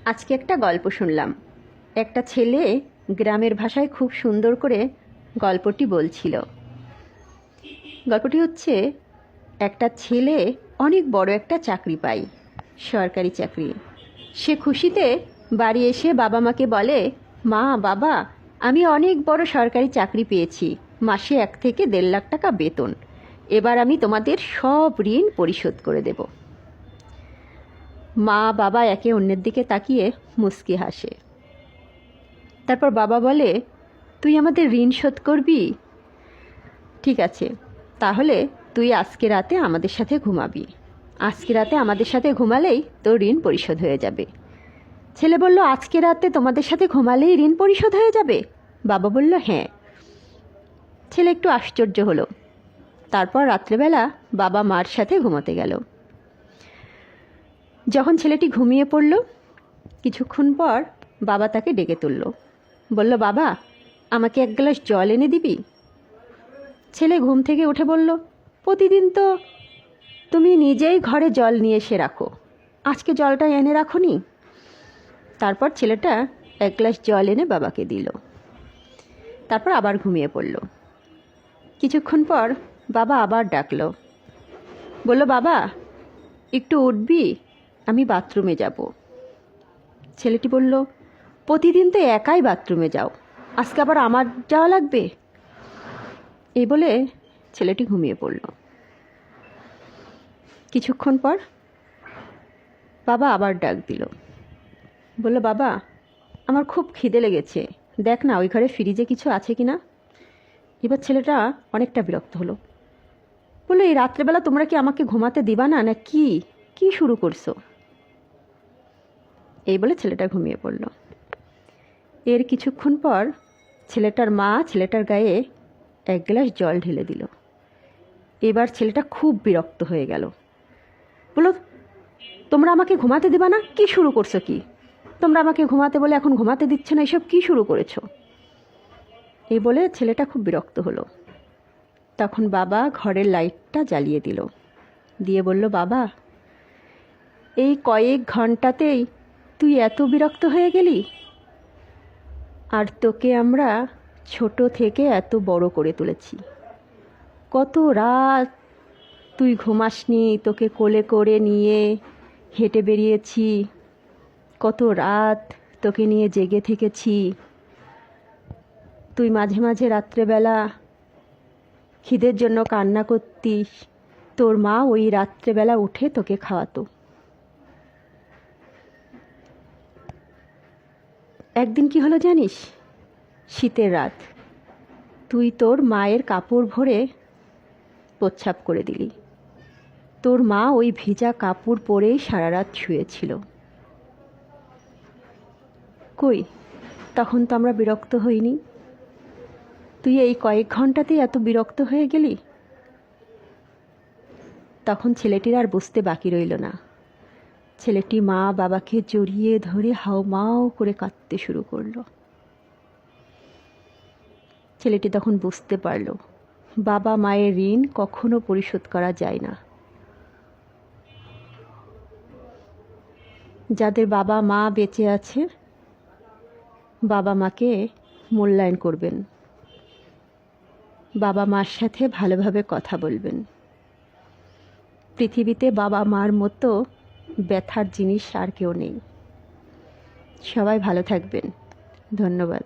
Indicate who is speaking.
Speaker 1: আজকে একটা গল্প শুনলাম। একটা ছেলে গ্রামের ভাষায় খুব সুন্দর করে গল্পটি বলছিল। গল্পটি হচ্ছে, একটা ছেলে অনেক বড় একটা চাকরি পায়, সরকারি চাকরি। সে খুশিতে বাড়ি এসে বাবা মাকে বলে, মা বাবা, আমি অনেক বড় সরকারি চাকরি পেয়েছি, মাসে 1 থেকে 1.5 লাখ টাকা বেতন। এবার আমি তোমাদের সব ঋণ পরিশোধ করে দেব। মা বাবা একে অন্যের দিকে তাকিয়ে মুচকি হাসে। তারপর বাবা বলে, তুই আমাদের ঋণ শোধ করবি? ঠিক আছে, তাহলে তুই আজকে রাতে আমাদের সাথে ঘুমাবি। আজকে রাতে আমাদের সাথে ঘুমালেই তোর ঋণ পরিশোধ হয়ে যাবে। ছেলে বলল, আজকে রাতে তোমাদের সাথে ঘুমালেই ঋণ পরিশোধ হয়ে যাবে? বাবা বলল, হ্যাঁ। ছেলে একটু আশ্চর্য হলো। তারপর রাত্রেবেলা বাবা মার সাথে ঘুমোতে গেল। যখন ছেলেটি ঘুমিয়ে পড়ল, কিছুক্ষণ পর বাবা তাকে ডেকে তুলল। বলল, বাবা, আমাকে 1 গ্লাস জল এনে দিবি? ছেলে ঘুম থেকে উঠে বলল, প্রতিদিন তো তুমি নিজেই ঘরে জল নিয়ে এসে রাখো, আজকে জলটা এনে রাখোনি? তারপর ছেলেটা 1 গ্লাস জল এনে বাবাকে দিল। তারপর আবার ঘুমিয়ে পড়ল। কিছুক্ষণ পর বাবা আবার ডাকলো। বলল, বাবা, একটু উঠবি, আমি বাথরুমে যাব। ছেলেটি বলল, প্রতিদিন তো একাই বাথরুমে যাও, আজকে আবার আমার যাওয়া লাগবে? এই বলে ছেলেটি ঘুমিয়ে পড়ল। কিছুক্ষণ পর বাবা আবার ডাক দিল। বলল, বাবা, আমার খুব খিদে লেগেছে, দেখ না ওই ঘরে ফ্রিজে কিছু আছে কি না। এবার ছেলেটা অনেকটা বিরক্ত হলো। বললো, এই রাত্রেবেলা তোমরা কি আমাকে ঘুমাতে দিবা না, না কি কি শুরু করছো? এই বলে ছেলেটা ঘুমিয়ে পড়ল। এর কিছুক্ষণ পর ছেলেটার মা ছেলেটার গায়ে 1 গ্লাস জল ঢেলে দিল। এবার ছেলেটা খুব বিরক্ত হয়ে গেল। বলল, তোমরা আমাকে ঘুমাতে দিবা না, কি শুরু করছো? কি তোমরা আমাকে ঘুমাতে বলে এখন ঘুমাতে দিচ্ছ না, এসব কি শুরু করেছো? এই বলে ছেলেটা খুব বিরক্ত হলো। তখন বাবা ঘরের লাইটটা জ্বালিয়ে দিল, দিয়ে বলল, বাবা, এই কয়েক ঘন্টাতেই তুই এত বিরক্ত হয়ে গেলি? আর তোকে আমরা ছোট থেকে এত বড় করে তুলেছি, কত রাত তুই ঘুমাসনি, তোকে কোলে করে নিয়ে হেঁটে বেরিয়েছি, কত রাত তোকে নিয়ে জেগে থেকেছি। তুই মাঝে মাঝে রাত্রেবেলা খিদের জন্য কান্না করতিস, তোর মা ওই রাত্রেবেলা উঠে তোকে খাওয়াতো। একদিন কি হলো জানিস? শীতের রাত, তুই তোর মায়ের কাপড় ভরে প্রস্রাব করে দিলি। তোর মা ওই ভিজা কাপড় পরেই সারা রাত শুয়েছিল। কই, তখন তো আমরা বিরক্ত হইনি, তুই এই কয়েক ঘন্টাতেই এত বিরক্ত হয়ে গেলি। তখন ছেলেটির আর বুঝতে বাকি রইল না। ছেলেটি মা বাবাকে জড়িয়ে ধরে হাউমাউ করে কাঁদতে শুরু করলো। ছেলেটি তখন বুঝতে পারল, বাবা মায়ের ঋণ কখনো পরিশোধ করা যায় না। যাদের বাবা মা বেঁচে আছে, বাবা মাকে মূল্যায়ন করবেন, বাবা মার সাথে ভালোভাবে কথা বলবেন। পৃথিবীতে বাবা মার মতো ব্যথার জিনিস আর কেউ নেই। সবাই ভালো থাকবেন। ধন্যবাদ।